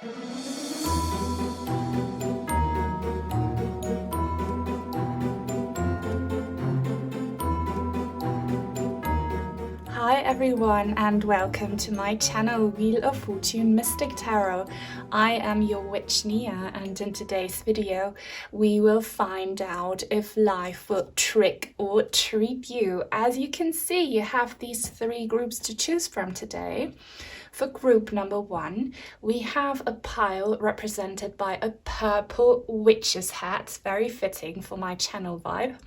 Hi everyone and welcome to my channel Wheel of Fortune Mystic Tarot. I am your witch Nia, and in today's video we will find out if life will trick or treat you. As you can see, you have these three groups to choose from today. For group number one, we have a pile represented by a purple witch's hat, very fitting for my channel vibe.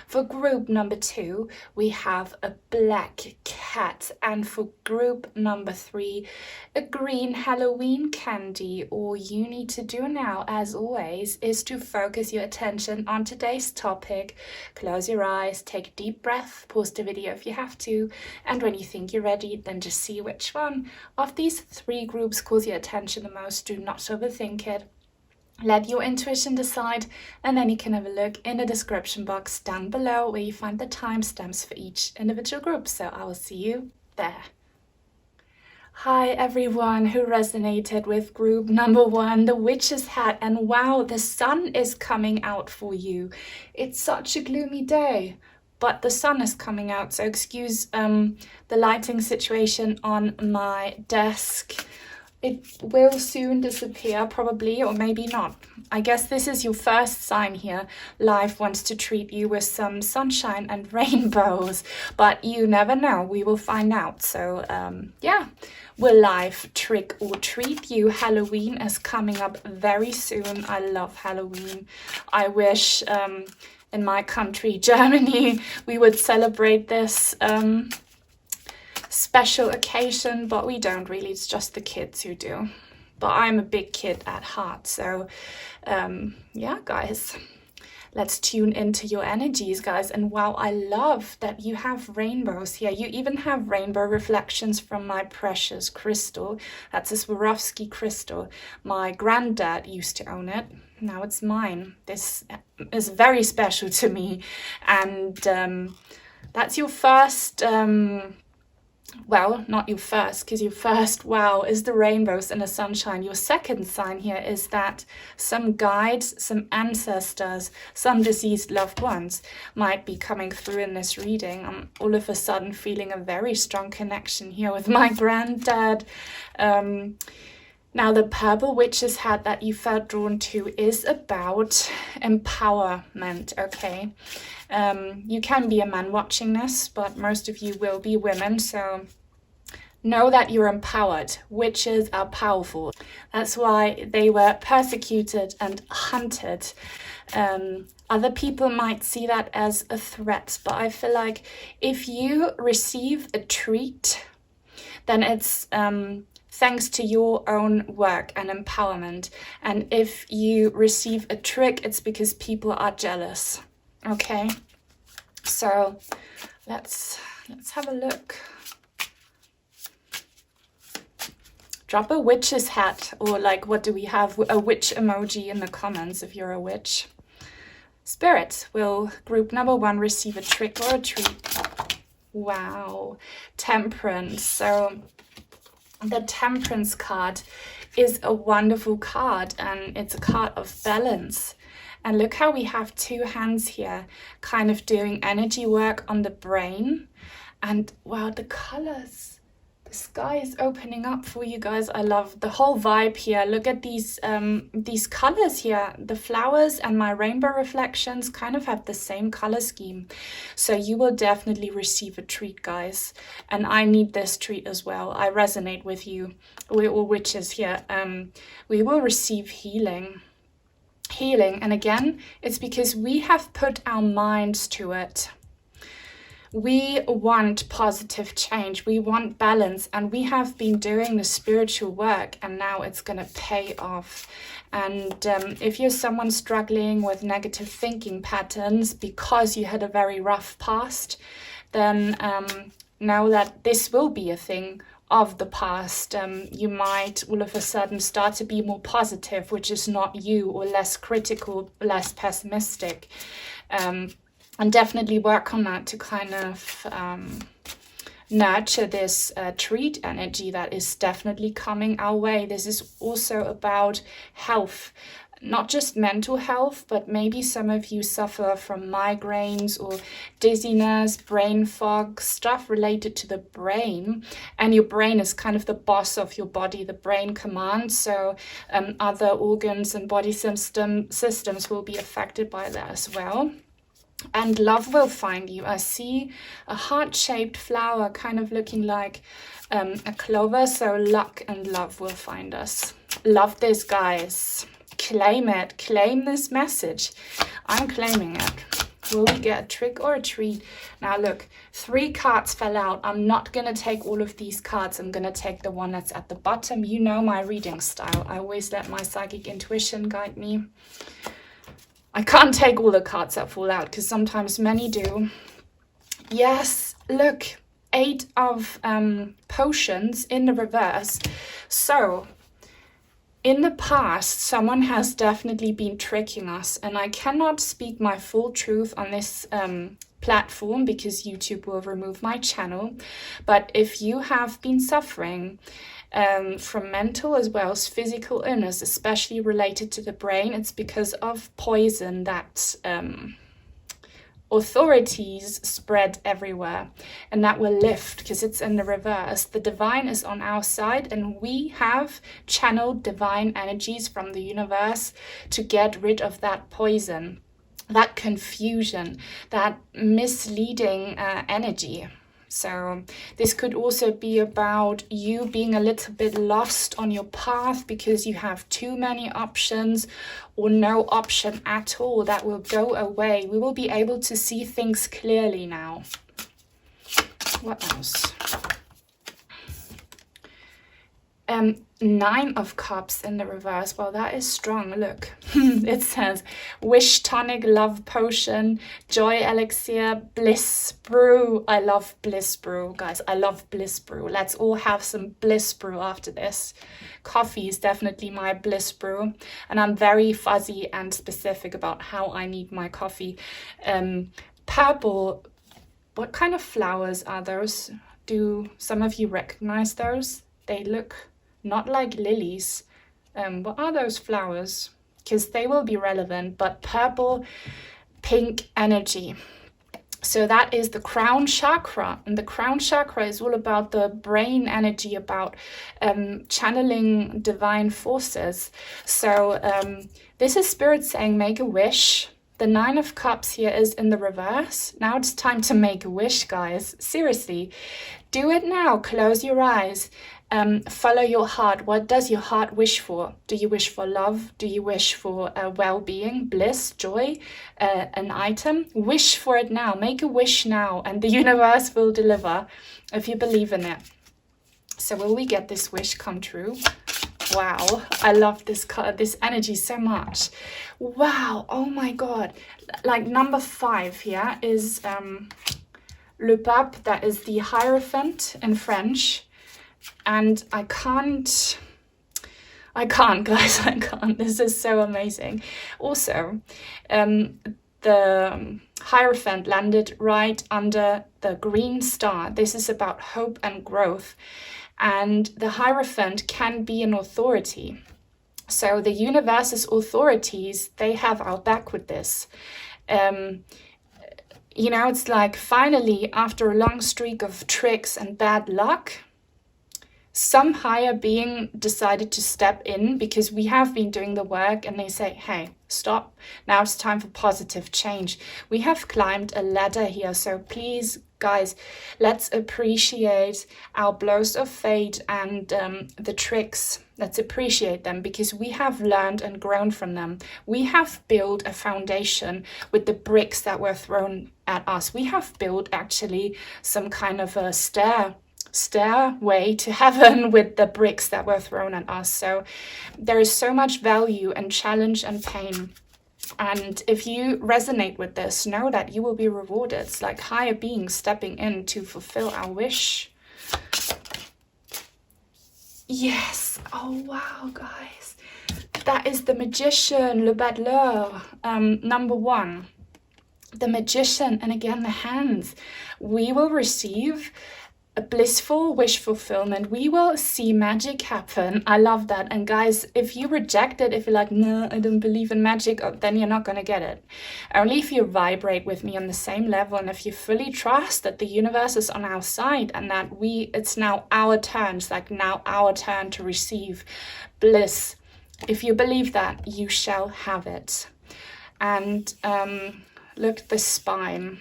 For group number two, we have a black cat, and for group number three, a green Halloween candy. All you need to do now, as always, is to focus your attention on today's topic. Close your eyes, take a deep breath, pause the video if you have to, and when you think you're ready, then just see which one of these three groups calls your attention the most. Do not overthink it. Let your intuition decide, and then you can have a look in the description box down below where you find the timestamps for each individual group. So I will see you there. Hi everyone who resonated with group number one, the witch's hat, and wow, the sun is coming out for you. It's such a gloomy day, but the sun is coming out, so excuse the lighting situation on my desk. It will soon disappear, probably, or maybe not. I guess this is your first sign here. Life wants to treat you with some sunshine and rainbows, but you never know. We will find out. So, yeah. Will life trick or treat you? Halloween is coming up very soon. I love Halloween. I wish in my country, Germany, we would celebrate this special occasion, but we don't really. It's just the kids who do. But I'm a big kid at heart, so yeah, guys, let's tune into your energies, guys. And wow, I love that you have rainbows here. You even have rainbow reflections from my precious crystal. That's a Swarovski crystal. My granddad used to own it. Now it's mine. This is very special to me. And that's your first well, not your first, because your first wow is the rainbows and the sunshine. Your second sign here is that some guides, some ancestors, some deceased loved ones might be coming through in this reading. I'm all of a sudden feeling a very strong connection here with my granddad. Now, the purple witch's hat that you felt drawn to is about empowerment, okay? You can be a man watching this, but most of you will be women, so know that you're empowered. Witches are powerful. That's why they were persecuted and hunted. Other people might see that as a threat, but I feel like if you receive a treat, then it's thanks to your own work and empowerment. And if you receive a trick, it's because people are jealous. Okay, so let's have a look. Drop a witch's hat, or like, what do we have? A witch emoji in the comments if you're a witch. Spirit, will group number one receive a trick or a treat? Wow, Temperance. So the Temperance card is a wonderful card, and it's a card of balance. And look how we have two hands here, kind of doing energy work on the brain. And wow, the colors. The sky is opening up for you guys. I love the whole vibe here. Look at these colors here. The flowers and my rainbow reflections kind of have the same color scheme. So you will definitely receive a treat, guys. And I need this treat as well. I resonate with you. We're all witches here. We will receive healing. And again, it's because we have put our minds to it. We want positive change, we want balance, and we have been doing the spiritual work, and now it's going to pay off. And if you're someone struggling with negative thinking patterns because you had a very rough past, then know that this will be a thing of the past. You might all of a sudden start to be more positive, which is not you, or less critical, less pessimistic. And definitely work on that to kind of nurture this treat energy that is definitely coming our way. This is also about health. Not just mental health, but maybe some of you suffer from migraines or dizziness, brain fog, stuff related to the brain. And your brain is kind of the boss of your body. The brain commands, so other organs and body systems will be affected by that as well. And love will find you. I see a heart-shaped flower kind of looking like a clover, so luck and love will find us. Love this, guys. Claim it. Claim this message. I'm claiming it. Will we get a trick or a treat? Now look, 3 cards fell out. I'm not going to take all of these cards. I'm going to take the one that's at the bottom. You know my reading style. I always let my psychic intuition guide me. I can't take all the cards that fall out because sometimes many do. Yes, look, 8 of potions in the reverse. So in the past, someone has definitely been tricking us, and I cannot speak my full truth on this platform because YouTube will remove my channel. But if you have been suffering from mental as well as physical illness, especially related to the brain, it's because of poison that authorities spread everywhere, and that will lift because it's in the reverse. The divine is on our side, and we have channeled divine energies from the universe to get rid of that poison, that confusion, that misleading energy. So this could also be about you being a little bit lost on your path because you have too many options or no option at all. That will go away. We will be able to see things clearly now. What else? 9 of Cups in the reverse. Well, that is strong. Look, it says wish tonic, love potion, joy elixir, bliss brew. I love bliss brew, guys. I love bliss brew. Let's all have some bliss brew after this. Coffee is definitely my bliss brew, and I'm very fuzzy and specific about how I need my coffee. Purple. What kind of flowers are those? Do some of you recognize those? They look not like lilies. What are those flowers? Because they will be relevant, but purple, pink energy. So that is the crown chakra, and the crown chakra is all about the brain energy, about channeling divine forces. So this is Spirit saying make a wish. The 9 of Cups here is in the reverse. Now it's time to make a wish, guys. Seriously, do it now. Close your eyes. Follow your heart. What does your heart wish for? Do you wish for love? Do you wish for well-being, bliss, joy, an item? Wish for it now. Make a wish now, and the universe will deliver if you believe in it. So will we get this wish come true? Wow, I love this energy so much. Wow, oh my God. Like number 5 here is Le Pape, that is the Hierophant in French. And I can't, guys, I can't. This is so amazing. Also, the Hierophant landed right under the green star. This is about hope and growth. And the Hierophant can be an authority. So the universe's authorities, they have our back with this. You know, it's like finally, after a long streak of tricks and bad luck, some higher being decided to step in because we have been doing the work, and they say, hey, stop. Now it's time for positive change. We have climbed a ladder here. So please, guys, let's appreciate our blows of fate and the tricks. Let's appreciate them because we have learned and grown from them. We have built a foundation with the bricks that were thrown at us. We have built actually some kind of a stairway to heaven with the bricks that were thrown at us. So there is so much value and challenge and pain. And if you resonate with this, know that you will be rewarded. It's like higher beings stepping in to fulfill our wish. Yes. Oh, wow, guys. That is the Magician, Le Battleur, number 1. The Magician, and again, the hands. We will receive a blissful wish fulfillment. We will see magic happen. I love that. And guys, if you reject it, if you're like, no, I don't believe in magic, then you're not going to get it. Only if you vibrate with me on the same level, and if you fully trust that the universe is on our side and that it's now our turn. It's like now our turn to receive bliss. If you believe that, you shall have it. And look at the spine.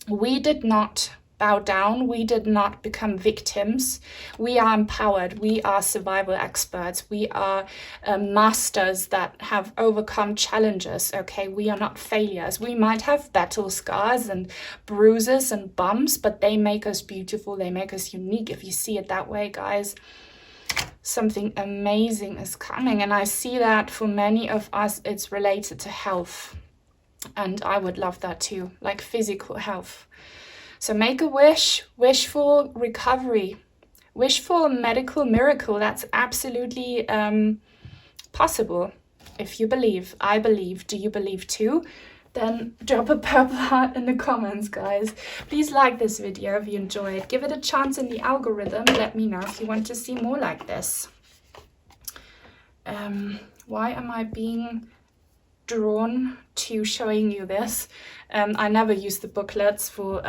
We did not bow down. We did not become victims. We are empowered. We are survival experts. We are masters that have overcome challenges. Okay, we are not failures. We might have battle scars and bruises and bumps, but they make us beautiful. They make us unique. If you see it that way, guys, something amazing is coming. And I see that for many of us, it's related to health. And I would love that too, like physical health. So make a wish for recovery, wish for a medical miracle. That's absolutely possible. If you believe, I believe. Do you believe too? Then drop a purple heart in the comments, guys. Please like this video if you enjoy it. Give it a chance in the algorithm. Let me know if you want to see more like this. Why am I being drawn to showing you this? I never use the booklets for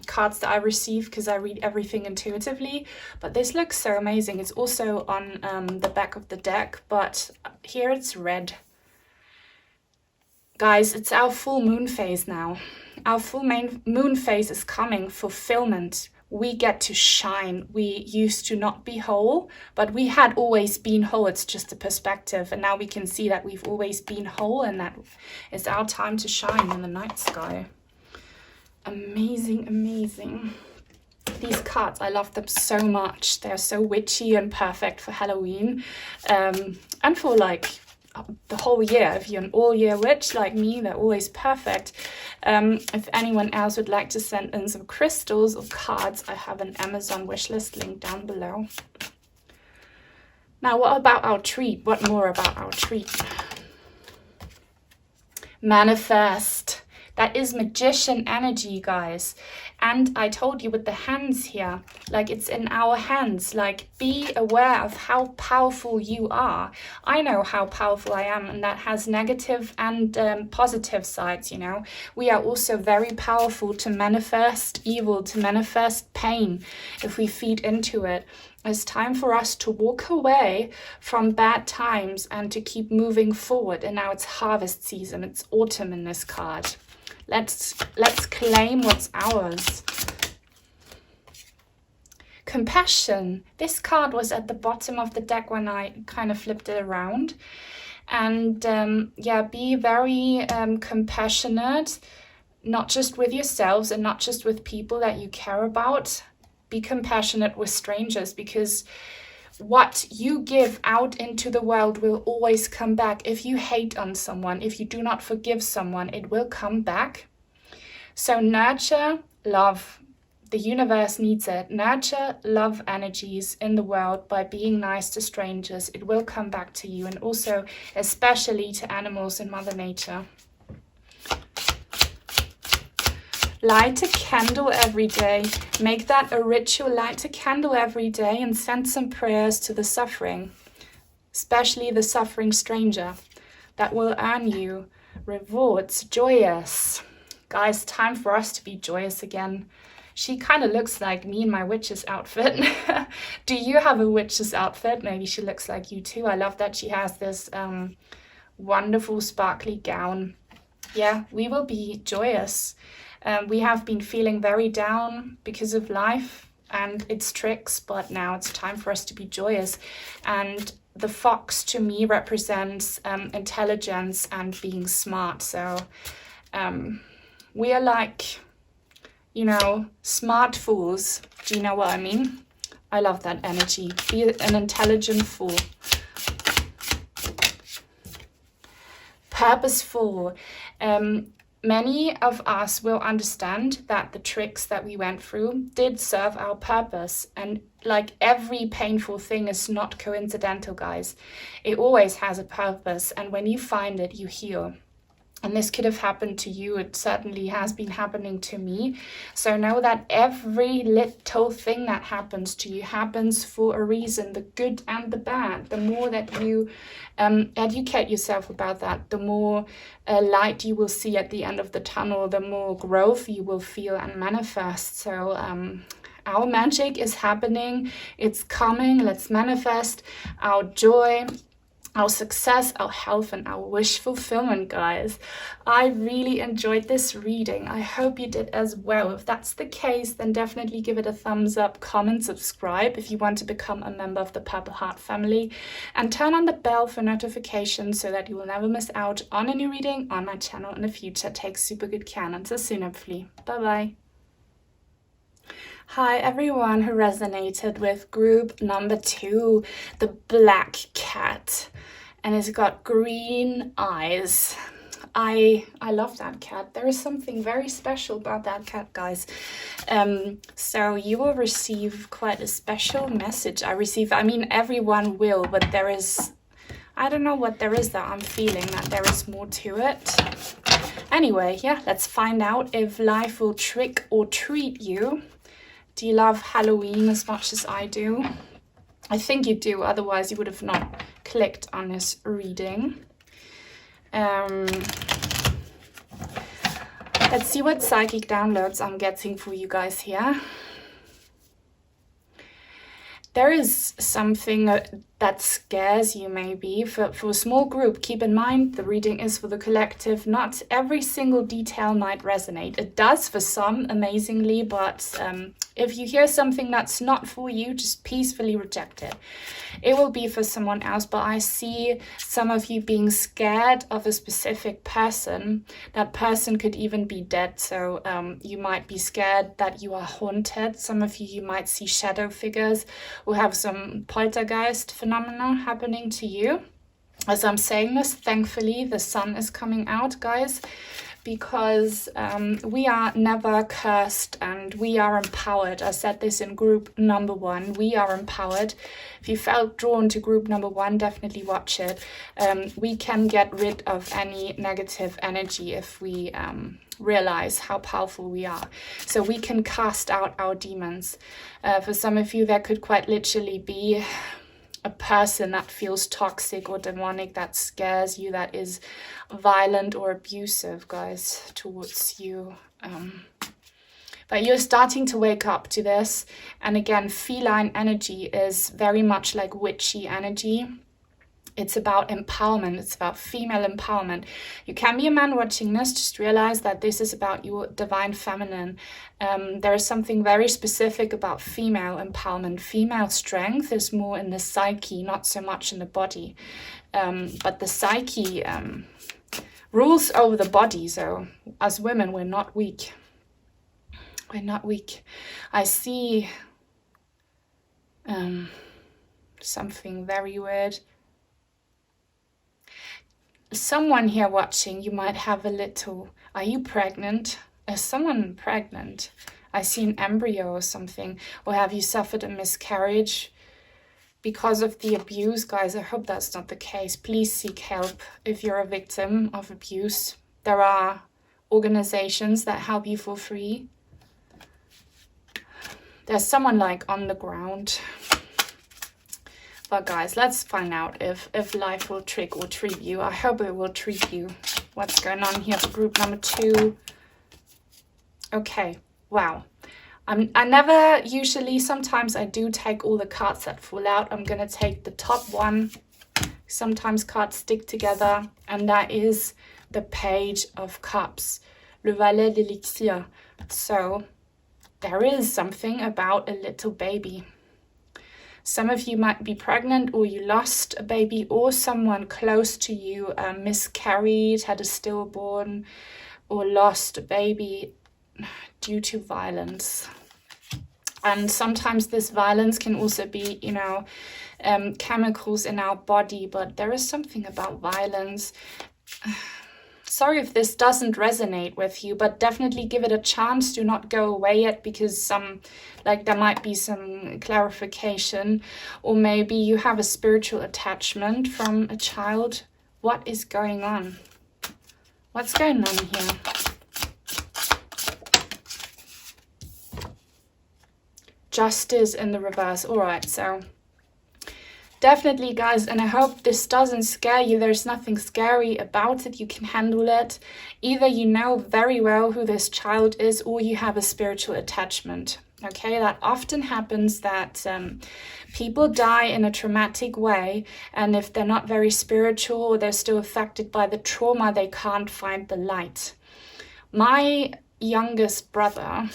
cards that I receive because I read everything intuitively, but this looks so amazing. It's also on the back of the deck, but here it's red. Guys, it's our full moon phase now. Our full moon phase is coming. Fulfillment. We get to shine. We used to not be whole, but we had always been whole. It's just a perspective. And now we can see that we've always been whole, and that it's our time to shine in the night sky. Amazing, amazing. These cards, I love them so much. They're so witchy and perfect for Halloween. And for like the whole year. If you're an all-year witch like me, they're always perfect. If anyone else would like to send in some crystals or cards, I have an Amazon wishlist link down below. Now, what about our treat? What more about our treat? Manifest. That is magician energy, guys. And I told you with the hands here, like it's in our hands. Like, be aware of how powerful you are. I know how powerful I am, and that has negative and positive sides, you know. We are also very powerful to manifest evil, to manifest pain if we feed into it. It's time for us to walk away from bad times and to keep moving forward. And now it's harvest season. It's autumn in this card. Let's claim what's ours. Compassion. This card was at the bottom of the deck when I kind of flipped it around. And yeah, be very compassionate, not just with yourselves and not just with people that you care about. Be compassionate with strangers, because what you give out into the world will always come back. If you hate on someone, if you do not forgive someone, it will come back. So nurture love. The universe needs it. Nurture love energies in the world by being nice to strangers. It will come back to you, and also especially to animals and Mother Nature. Light a candle every day. Make that a ritual. Light a candle every day and send some prayers to the suffering, especially the suffering stranger. That will earn you rewards. Joyous. Guys, time for us to be joyous again. She kind of looks like me in my witch's outfit. Do you have a witch's outfit? Maybe she looks like you too. I love that she has this wonderful sparkly gown. Yeah, we will be joyous. We have been feeling very down because of life and its tricks, but now it's time for us to be joyous. And the fox to me represents intelligence and being smart. So we are like, you know, smart fools. Do you know what I mean? I love that energy. Be an intelligent fool. Purposeful. Many of us will understand that the tricks that we went through did serve our purpose. And like every painful thing is not coincidental, guys. It always has a purpose. And when you find it, you heal. And this could have happened to you. It certainly has been happening to me. So know that every little thing that happens to you happens for a reason, the good and the bad. The more that you educate yourself about that, the more light you will see at the end of the tunnel, the more growth you will feel and manifest. So our magic is happening. It's coming. Let's manifest our joy, our success, our health, and our wish fulfillment, guys. I really enjoyed this reading. I hope you did as well. If that's the case, then definitely give it a thumbs up, comment, subscribe if you want to become a member of the Purple Heart family, and turn on the bell for notifications so that you will never miss out on a new reading on my channel in the future. Take super good care, and until soon, hopefully. Bye-bye. Hi everyone who resonated with group number 2, the black cat, and it's got green eyes. I love that cat. There is something very special about that cat, guys. So you will receive quite a special message. I mean everyone will, but there is, I don't know what there is that I'm feeling, that there is more to it. Anyway, yeah, let's find out if life will trick or treat you. Do you love Halloween as much as I do? I think you do, otherwise you would have not clicked on this reading. Let's see what psychic downloads I'm getting for you guys here. There is something that scares you maybe. For a small group, keep in mind the reading is for the collective. Not every single detail might resonate. It does for some, amazingly, but if you hear something that's not for you, just peacefully reject it. It will be for someone else, but I see some of you being scared of a specific person. That person could even be dead, so you might be scared that you are haunted. Some of you might see shadow figures or have some poltergeist phenomena happening to you. As I'm saying this, thankfully the sun is coming out, guys, because we are never cursed and we are empowered. I said this in group number 1. We are empowered. If you felt drawn to group number 1, definitely watch it. We can get rid of any negative energy if we realize how powerful we are. So we can cast out our demons. For some of you, that could quite literally be a person that feels toxic or demonic, that scares you, that is violent or abusive, guys, towards you. But you're starting to wake up to this. And again, feline energy is very much like witchy energy. It's about empowerment. It's about female empowerment. You can be a man watching this. Just realize that this is about your divine feminine. There is something very specific about female empowerment. Female strength is more in the psyche, not so much in the body. But the psyche rules over the body. So as women, we're not weak. We're not weak. I see something very weird. Someone here watching, you might have a little, are you pregnant? Is someone pregnant? I see an embryo or something. Or have you suffered a miscarriage because of the abuse? Guys, I hope that's not the case. Please seek help if you're a victim of abuse. There are organizations that help you for free. There's someone like on the ground. But guys, let's find out if life will trick or treat you. I hope it will treat you. What's going on here for group number 2? Okay, wow. I never usually, sometimes I do take all the cards that fall out. I'm going to take the top one. Sometimes cards stick together. And that is the Page of Cups. Le Valet d'Elixir. So there is something about a little baby. Some of you might be pregnant, or you lost a baby, or someone close to you miscarried, had a stillborn, or lost a baby due to violence. And sometimes this violence can also be, you know, chemicals in our body, but there is something about violence. Sorry if this doesn't resonate with you, but definitely give it a chance. Do not go away yet, because there might be some clarification, or maybe you have a spiritual attachment from a child. What is going on? What's going on here? Justice in the reverse. All right, so definitely, guys, and I hope this doesn't scare you. There's nothing scary about it. You can handle it. Either you know very well who this child is, or you have a spiritual attachment. Okay, that often happens that people die in a traumatic way, and if they're not very spiritual or they're still affected by the trauma, they can't find the light. My youngest brother,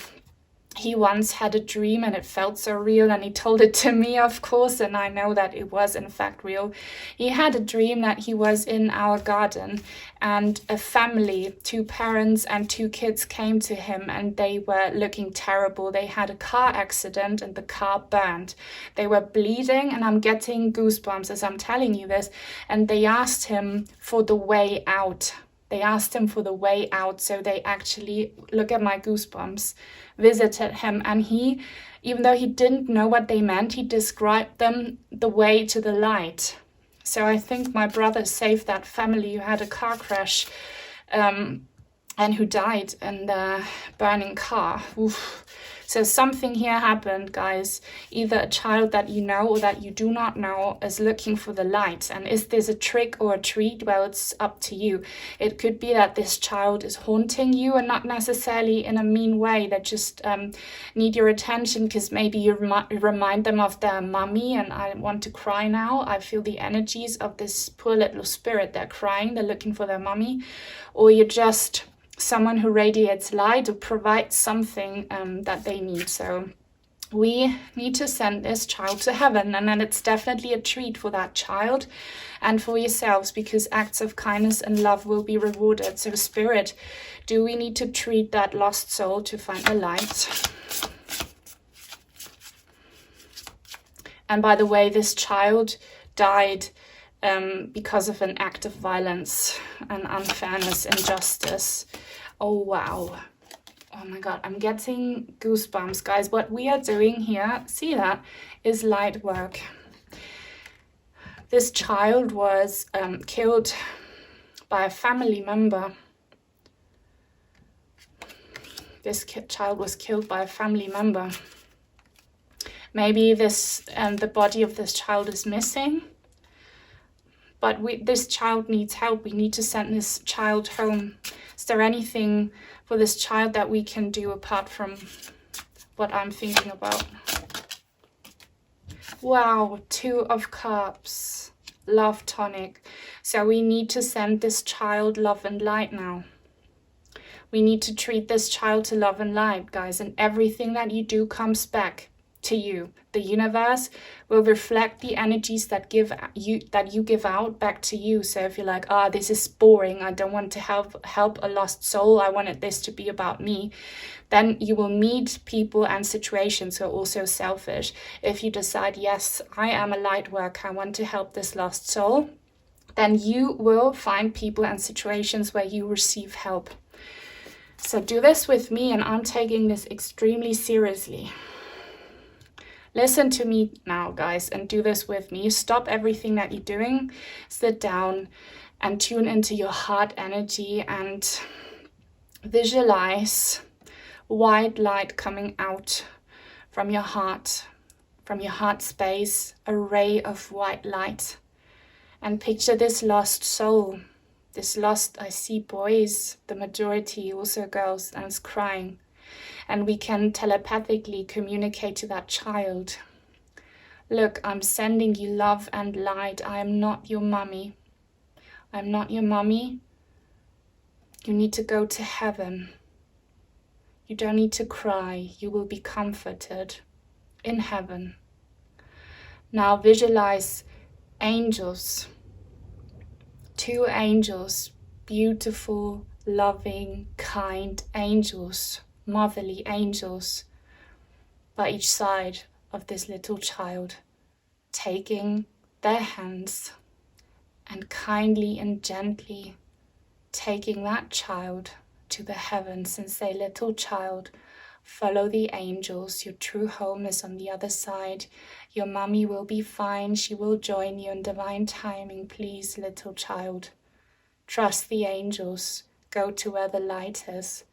he once had a dream and it felt so real, and he told it to me, of course, and I know that it was in fact real. He had a dream that he was in our garden and a family, 2 parents and 2 kids, came to him and they were looking terrible. They had a car accident and the car burned. They were bleeding, and I'm getting goosebumps as I'm telling you this, and they asked him for the way out. They asked him for the way out, so they actually, look at my goosebumps, visited him, and he, even though he didn't know what they meant, he described them the way to the light. So I think my brother saved that family who had a car crash and who died in the burning car. Oof. So something here happened, guys. Either a child that you know or that you do not know is looking for the light. And is this a trick or a treat? Well, it's up to you. It could be that this child is haunting you, and not necessarily in a mean way. They just need your attention because maybe you remind them of their mommy. And I want to cry now. I feel the energies of this poor little spirit. They're crying. They're looking for their mommy. Or you're just someone who radiates light or provides something that they need. So we need to send this child to heaven, and then it's definitely a treat for that child and for yourselves, because acts of kindness and love will be rewarded. So Spirit, do we need to treat that lost soul to find the light? And by the way, this child died because of an act of violence and unfairness, injustice. Oh, wow. Oh my God, I'm getting goosebumps, guys. What we are doing here, see that, is light work. This child was killed by a family member. This child was killed by a family member. Maybe this the body of this child is missing. But this child needs help. We need to send this child home. Is there anything for this child that we can do apart from what I'm thinking about? Wow, 2 of Cups, love tonic. So we need to send this child love and light now. We need to treat this child to love and light, guys. And everything that you do comes back to you. The universe will reflect the energies that you give out back to you. So if you're like, this is boring, I don't want to help a lost soul, I wanted this to be about me, then you will meet people and situations who are also selfish. If you decide, yes, I am a light worker, I want to help this lost soul, then you will find people and situations where you receive help. So do this with me, and I'm taking this extremely seriously. Listen to me now, guys, and do this with me. Stop everything that you're doing, sit down and tune into your heart energy and visualize white light coming out from your heart space, a ray of white light. And picture this lost soul, I see boys, the majority, also girls, and it's crying. And we can telepathically communicate to that child. Look, I'm sending you love and light. I am not your mommy. I'm not your mommy. You need to go to heaven. You don't need to cry. You will be comforted in heaven. Now visualize angels. 2 angels, beautiful, loving, kind angels. Motherly angels by each side of this little child, taking their hands and kindly and gently taking that child to the heavens, and say, little child, follow the angels. Your true home is on the other side. Your mommy will be fine. She will join you in divine timing. Please, little child, trust the angels. go to where the light is.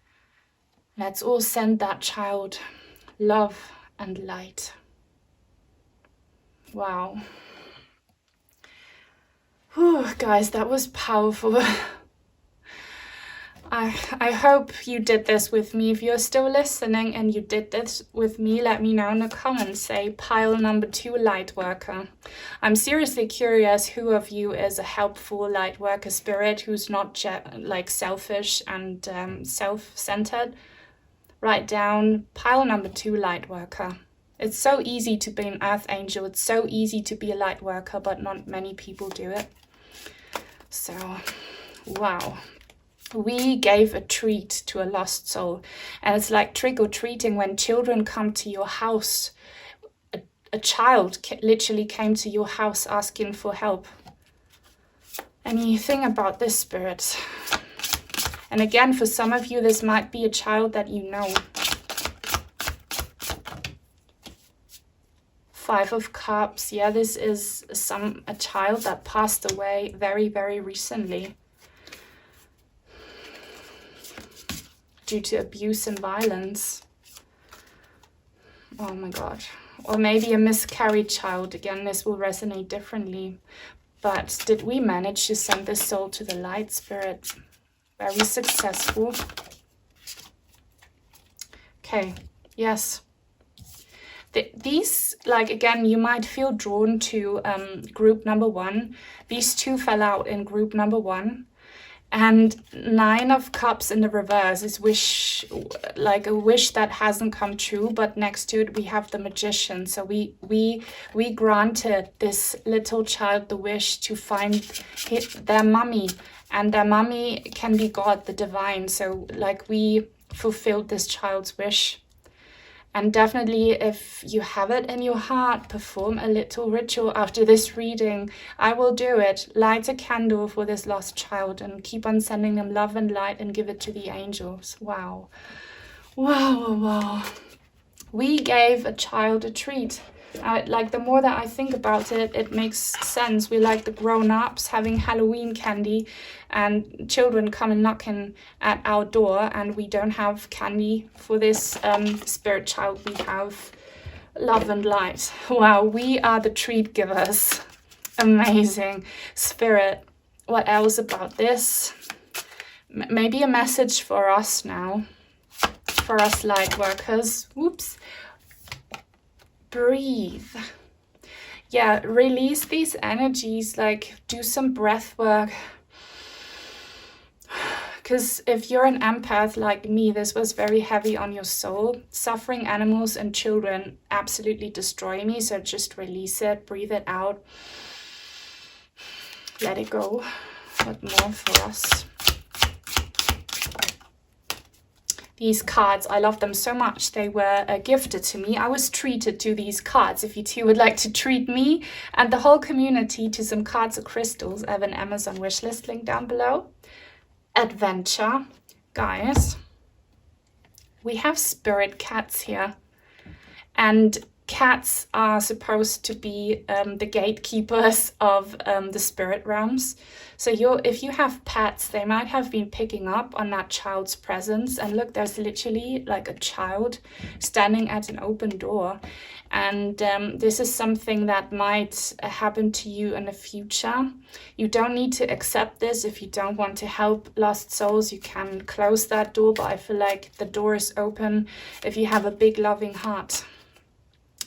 Let's all send that child love and light. Wow. Whew, guys, that was powerful. I hope you did this with me. If you're still listening and you did this with me, let me know in the comments. Say pile number 2 light worker. I'm seriously curious who of you is a helpful light worker spirit who's not like selfish and self-centered. Write down pile number 2 light worker. It's so easy to be an earth angel. It's so easy to be a light worker, but not many people do it. So, wow. We gave a treat to a lost soul. And it's like trick-or-treating when children come to your house. A child literally came to your house asking for help. Anything about this spirit? And again, for some of you, this might be a child that you know. 5 of Cups. Yeah, this is a child that passed away very, very recently due to abuse and violence. Oh my God. Or maybe a miscarried child. Again, this will resonate differently. But did we manage to send this soul to the light, spirit? Very successful. Okay, yes. These, like, again, you might feel drawn to group number 1. These 2 fell out in group number 1. And 9 of Cups in the reverse is wish, like a wish that hasn't come true. But next to it, we have the Magician. So we granted this little child the wish to find their mummy. And their mummy can be God, the divine. So like we fulfilled this child's wish. And definitely, if you have it in your heart, perform a little ritual after this reading. I will do it. Light a candle for this lost child and keep on sending them love and light and give it to the angels. Wow. Wow, wow, wow. We gave a child a treat. Like, the more that I think about it, it makes sense. We like the grown-ups having Halloween candy and children coming knocking at our door, and we don't have candy for this spirit child. We have love and light. Wow, we are the treat givers. Amazing. Spirit, what else about this? Maybe a message for us now, for us light workers. Whoops. Breathe. Yeah, release these energies, like do some breath work. Because if you're an empath like me, this was very heavy on your soul. Suffering animals and children absolutely destroy me. So just release it, breathe it out. Let it go. What more for us? These cards, I love them so much. They were gifted to me. I was treated to these cards. If you too would like to treat me and the whole community to some cards or crystals, I have an Amazon wishlist link down below. Adventure. Guys, we have spirit cats here. And cats are supposed to be the gatekeepers of the spirit realms. So if you have pets, they might have been picking up on that child's presence. And look, there's literally like a child standing at an open door. And this is something that might happen to you in the future. You don't need to accept this. If you don't want to help lost souls, you can close that door. But I feel like the door is open if you have a big loving heart.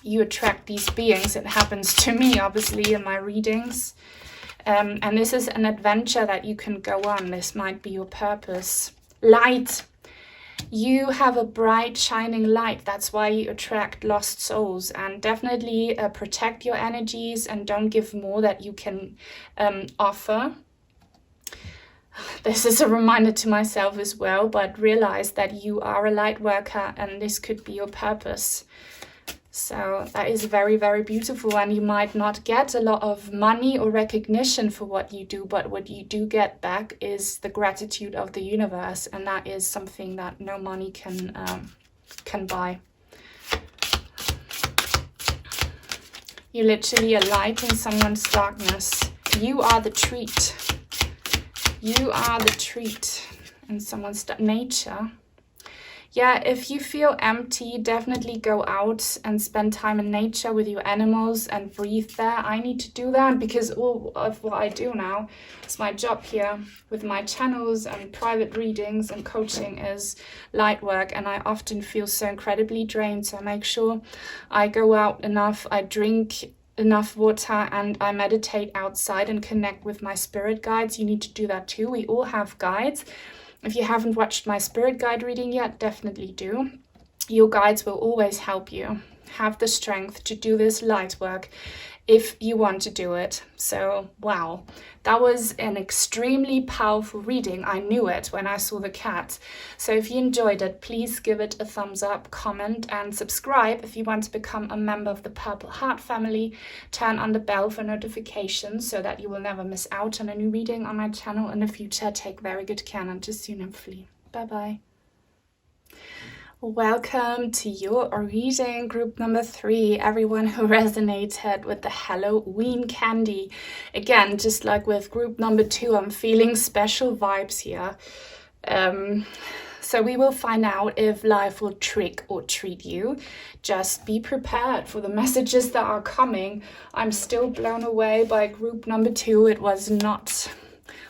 You attract these beings. It happens to me, obviously, in my readings. And this is an adventure that you can go on. This might be your purpose. Light. You have a bright, shining light. That's why you attract lost souls. And definitely protect your energies and don't give more that you can offer. This is a reminder to myself as well, but realize that you are a light worker and this could be your purpose. So that is very, very beautiful, and you might not get a lot of money or recognition for what you do, but what you do get back is the gratitude of the universe, and that is something that no money can buy. You're literally a light in someone's darkness. You are the treat. You are the treat. And someone's nature. Yeah, if you feel empty, definitely go out and spend time in nature with your animals and breathe there. I need to do that because all of what I do now is my job here with my channels and private readings and coaching is light work, and I often feel so incredibly drained. So I make sure I go out enough, I drink enough water, and I meditate outside and connect with my spirit guides. You need to do that too. We all have guides. If you haven't watched my spirit guide reading yet, definitely do. Your guides will always help you have the strength to do this light work if you want to do it. So, wow, that was an extremely powerful reading. I knew it when I saw the cat. So if you enjoyed it, please give it a thumbs up, comment, and subscribe. If you want to become a member of the Purple Heart family, turn on the bell for notifications so that you will never miss out on a new reading on my channel in the future. Take very good care, and until soon and flee. Bye-bye. Welcome to your reading group number 3, everyone who resonated with the Halloween candy. Again, just like with group number 2, I'm feeling special vibes here. So we will find out if life will trick or treat you. Just be prepared for the messages that are coming. I'm still blown away by group number 2. It was not...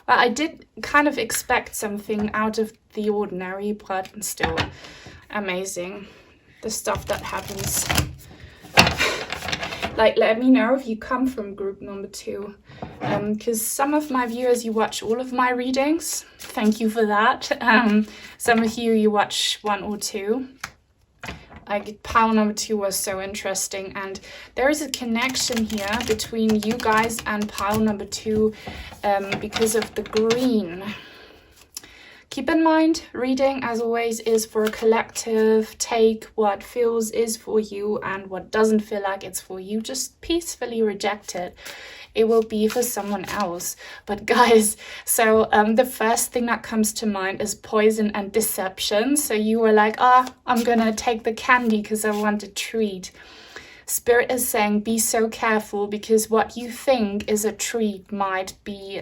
Well, I did kind of expect something out of the ordinary, but still... amazing, the stuff that happens. Like, let me know if you come from group number 2, because some of my viewers, you watch all of my readings. Thank you for that. Some of you watch 1 or 2. Like, pile number 2 was so interesting, and there is a connection here between you guys and pile number 2 because of the green. Keep in mind, reading, as always, is for a collective. Take what feels is for you, and what doesn't feel like it's for you, just peacefully reject it. It will be for someone else. But guys, so the first thing that comes to mind is poison and deception. So you were like, I'm gonna take the candy because I want a treat. Spirit is saying, be so careful, because what you think is a treat might be...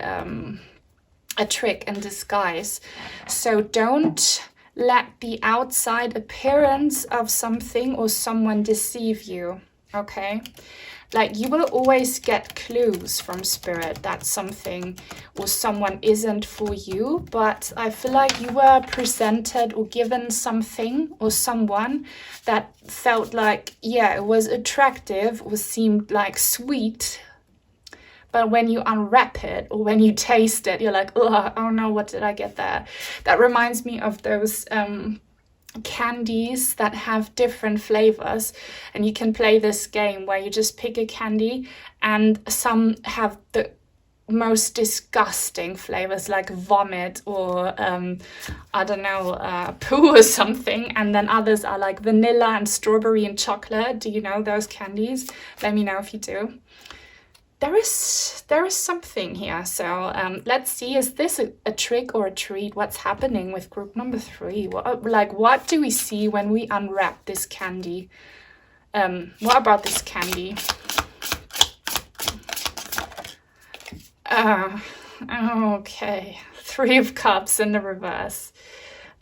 a trick in disguise. So don't let the outside appearance of something or someone deceive you, okay? Like, you will always get clues from Spirit that something or someone isn't for you, but I feel like you were presented or given something or someone that felt like, yeah, it was attractive or seemed like sweet. But when you unwrap it or when you taste it, you're like, oh no, what did I get there? That reminds me of those candies that have different flavors. And you can play this game where you just pick a candy, and some have the most disgusting flavors like vomit or I don't know, poo or something, and then others are like vanilla and strawberry and chocolate. Do you know those candies? Let me know if you do. There is something here, so let's see, is this a trick or a treat? What's happening with group number 3? What do we see when we unwrap this candy? What about this candy? Okay, 3 of Cups in the reverse.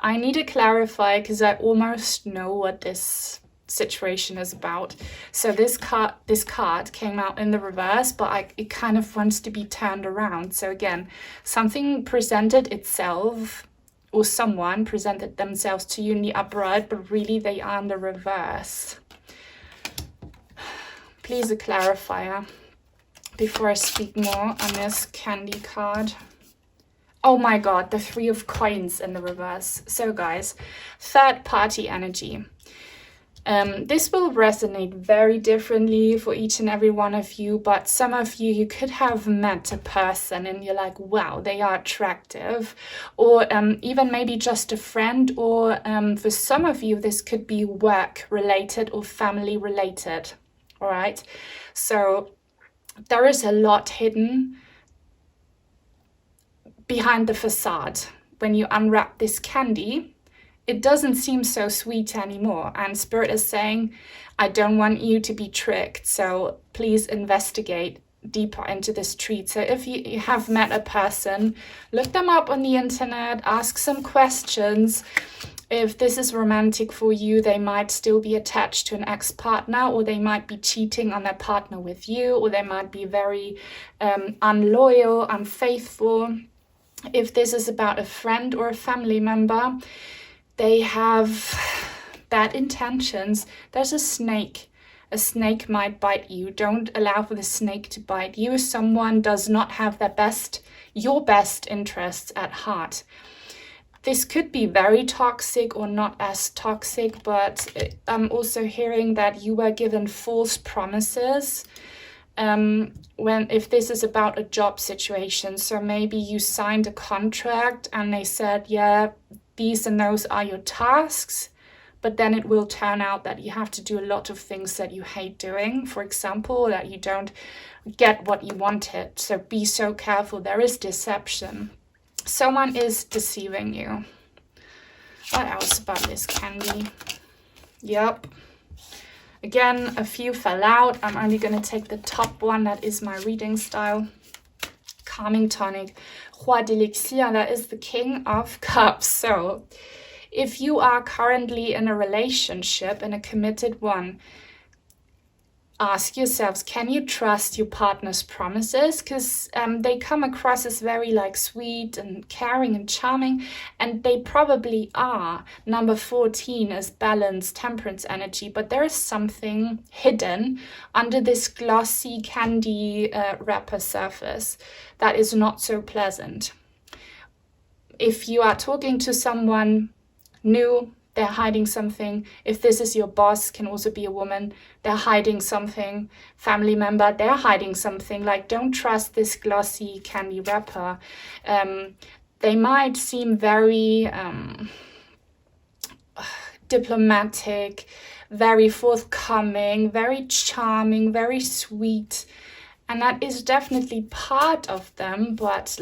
I need to clarify because I almost know what this situation is about. So this card came out in the reverse, but it kind of wants to be turned around. So again, something presented itself, or someone presented themselves to you in the upright, but really they are in the reverse. Please a clarifier before I speak more on this candy card. Oh my god, the 3 of Coins in the reverse. So guys, third party energy. This will resonate very differently for each and every one of you, but some of you could have met a person and you're like, wow, they are attractive, or even maybe just a friend, or for some of you this could be work related or family related. All right, so there is a lot hidden behind the facade. When you unwrap this candy, it doesn't seem so sweet anymore, and Spirit is saying, I don't want you to be tricked, so please investigate deeper into this treat. So if you have met a person, look them up on the internet, ask some questions. If this is romantic for you, they might still be attached to an ex-partner, or they might be cheating on their partner with you, or they might be very unloyal, unfaithful. If this is about a friend or a family member, they have bad intentions. There's a snake. A snake might bite you. Don't allow for the snake to bite you. Someone does not have your best interests at heart. This could be very toxic or not as toxic, but I'm also hearing that you were given false promises if this is about a job situation. So maybe you signed a contract and they said, yeah, these and those are your tasks, but then it will turn out that you have to do a lot of things that you hate doing, for example, that you don't get what you wanted. So be so careful. There is deception. Someone is deceiving you. What else about this candy? Yep. Again, a few fell out. I'm only going to take the top one. That is my reading style. Calming tonic. Roi d'Elixir. That is the King of Cups. So if you are currently in a relationship, in a committed one, ask yourselves, can you trust your partner's promises? Because they come across as very sweet and caring and charming, and they probably are. Number 14 is balance, temperance energy, but there is something hidden under this glossy candy wrapper surface that is not so pleasant. If you are talking to someone new, they're hiding something. If this is your boss, can also be a woman, they're hiding something. Family member, they're hiding something. Don't trust this glossy candy wrapper. They might seem very diplomatic, very forthcoming, very charming, very sweet. And that is definitely part of them, but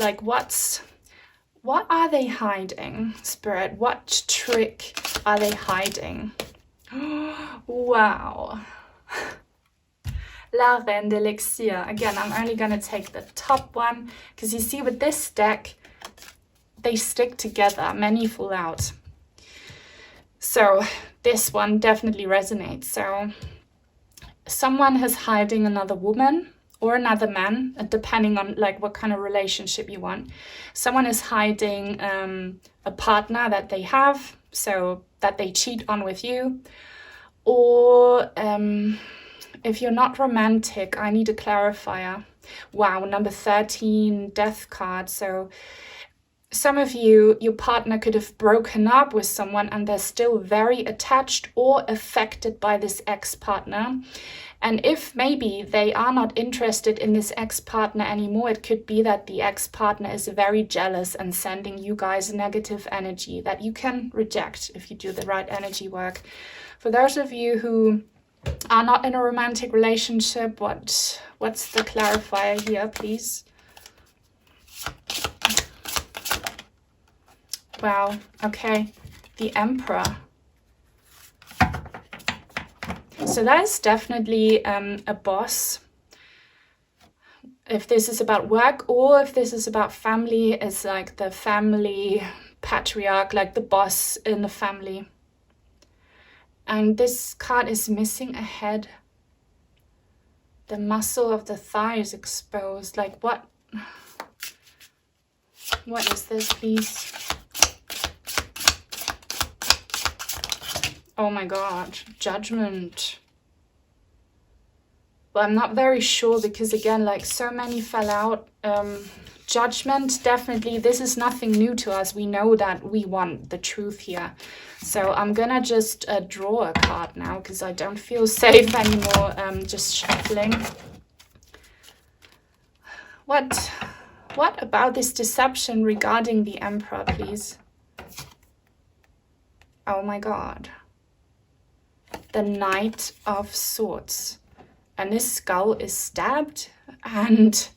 what are they hiding, Spirit? What trick are they hiding? Wow. La Reine d'Elixir. Again, I'm only going to take the top one, because you see with this deck, they stick together. Many fall out. So this one definitely resonates. So someone is hiding another woman or another man, depending on what kind of relationship you want. Someone is hiding a partner that they have, so that they cheat on with you. Or if you're not romantic, I need a clarifier. Wow, number 13, death card. So some of you, your partner could have broken up with someone and they're still very attached or affected by this ex-partner. And if maybe they are not interested in this ex-partner anymore, it could be that the ex-partner is very jealous and sending you guys negative energy that you can reject if you do the right energy work. For those of you who are not in a romantic relationship, what's the clarifier here, please? Wow, okay, the Emperor. So that is definitely a boss. If this is about work or if this is about family, it's the family patriarch, the boss in the family. And this card is missing a head. The muscle of the thigh is exposed. What is this, please? Oh my God, Judgment. Well, I'm not very sure because again, so many fell out. Judgment, definitely, this is nothing new to us. We know that we want the truth here. So I'm gonna just draw a card now because I don't feel safe anymore just shuffling. What about this deception regarding the Emperor, please? Oh my God. The Knight of Swords. And this skull is stabbed and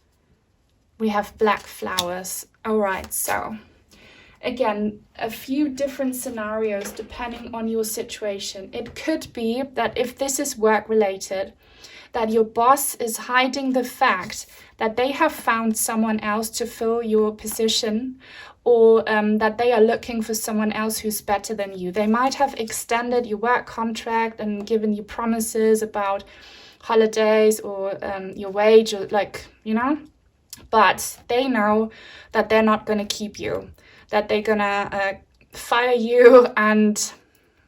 we have black flowers. All right, so again, a few different scenarios depending on your situation. It could be that if this is work related, that your boss is hiding the fact that they have found someone else to fill your position, or that they are looking for someone else who's better than you. They might have extended your work contract and given you promises about holidays or your wage, or like, you know, but they know that they're not going to keep you, that they're going to fire you and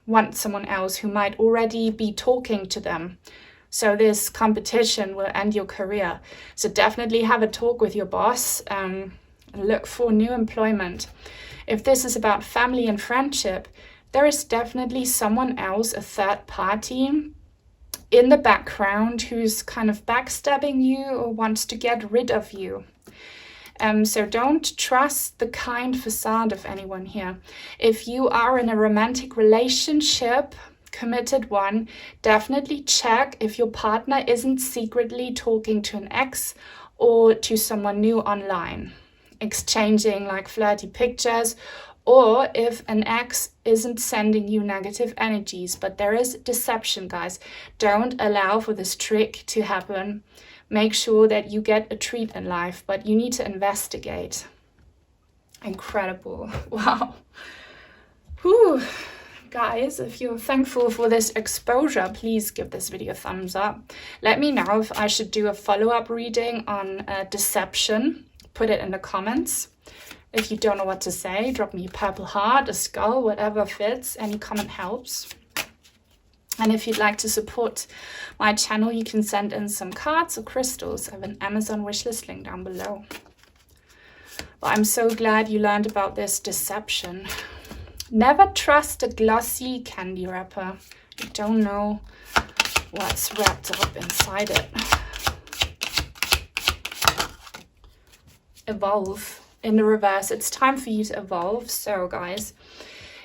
want someone else who might already be talking to them. So this competition will end your career. So definitely have a talk with your boss and look for new employment. If this is about family and friendship, there is definitely someone else, a third party in the background who's kind of backstabbing you or wants to get rid of you. So don't trust the kind facade of anyone here. If you are in a romantic relationship, committed one, definitely check if your partner isn't secretly talking to an ex or to someone new online, exchanging like flirty pictures, or if an ex isn't sending you negative energies. But there is deception, guys. Don't allow for this trick to happen. Make sure that you get a treat in life, but you need to investigate. Incredible. Wow. Whew. Guys, if you're thankful for this exposure, please give this video a thumbs up. Let me know if I should do a follow-up reading on deception. Put it in the comments. If you don't know what to say, drop me a purple heart, a skull, whatever fits. Any comment helps. And if you'd like to support my channel, you can send in some cards or crystals. I have an Amazon wishlist link down below. But I'm so glad you learned about this deception. Never trust a glossy candy wrapper. You don't know what's wrapped up inside it. Evolve. In the reverse, it's time for you to evolve. So guys,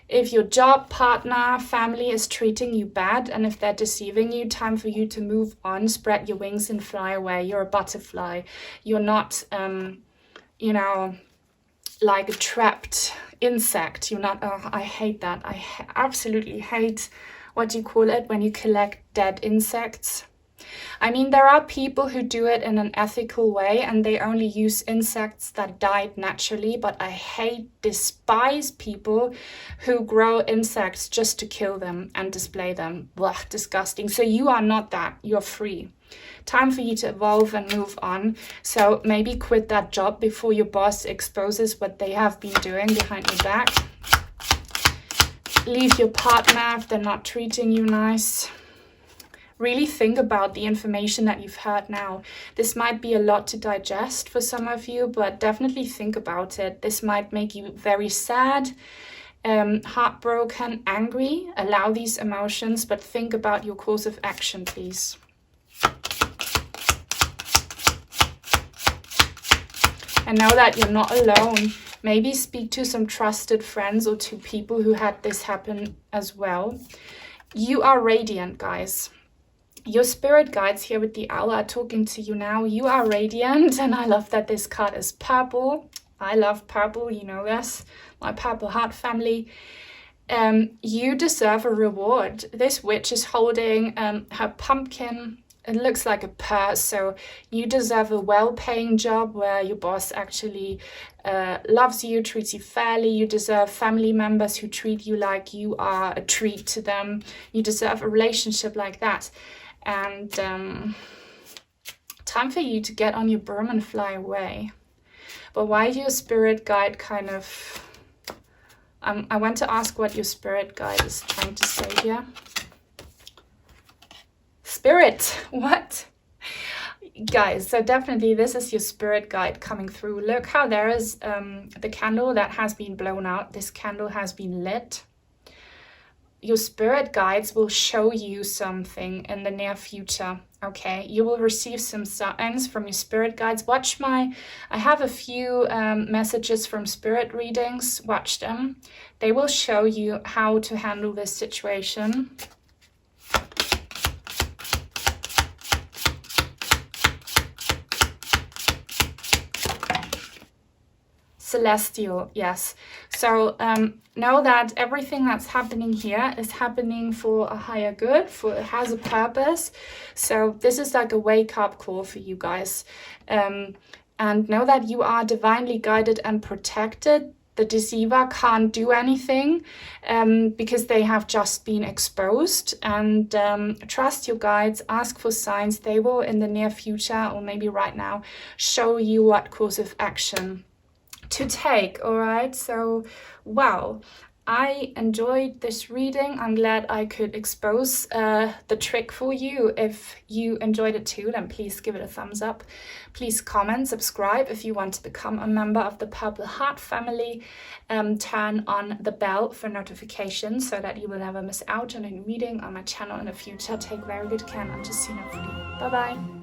if your job, partner, family is treating you bad, and if they're deceiving you, time for you to move on, spread your wings and fly away. You're a butterfly. You're not, you know, like a trapped insect. You're not, oh, I hate that. I absolutely hate, what do you call it, when you collect dead insects. I mean, there are people who do it in an ethical way and they only use insects that died naturally, but I despise people who grow insects just to kill them and display them. Blah, disgusting. So you are not that. You're free. Time for you to evolve and move on. So maybe quit that job before your boss exposes what they have been doing behind your back. Leave your partner if they're not treating you nice. Really think about the information that you've heard now. This might be a lot to digest for some of you, but definitely think about it. This might make you very sad, heartbroken, angry. Allow these emotions, but think about your course of action, please. And know that you're not alone. Maybe speak to some trusted friends or to people who had this happen as well. You are radiant, guys. Your spirit guides here with the owl are talking to you now. You are radiant, and I love that this card is purple. I love purple, you know this, my purple heart family. You deserve a reward. This witch is holding her pumpkin. It looks like a purse, so you deserve a well-paying job where your boss actually loves you, treats you fairly. You deserve family members who treat you like you are a treat to them. You deserve a relationship like that. And time for you to get on your broom and fly away. But why your spirit guide kind of... I want to ask what your spirit guide is trying to say here. Spirit, what? Guys, so definitely this is your spirit guide coming through. Look how there is the candle that has been blown out. This candle has been lit. Your spirit guides will show you something in the near future, okay? You will receive some signs from your spirit guides. Watch I have a few messages from spirit readings. Watch them. They will show you how to handle this situation. celestial, yes. So know that everything that's happening here is happening for a higher good, it has a purpose. So this is like a wake-up call for you guys. And know that you are divinely guided and protected. The deceiver can't do anything because they have just been exposed. And trust your guides, ask for signs. They will in the near future, or maybe right now, show you what course of action to take. All right, so wow, I enjoyed this reading. I'm glad I could expose the trick for you. If you enjoyed it too, then please give it a thumbs up. Please comment, subscribe if you want to become a member of the Purple Heart family. Turn on the bell for notifications so that you will never miss out on a new reading on my channel in the future. Take very good care, and until soon, hopefully. Bye bye.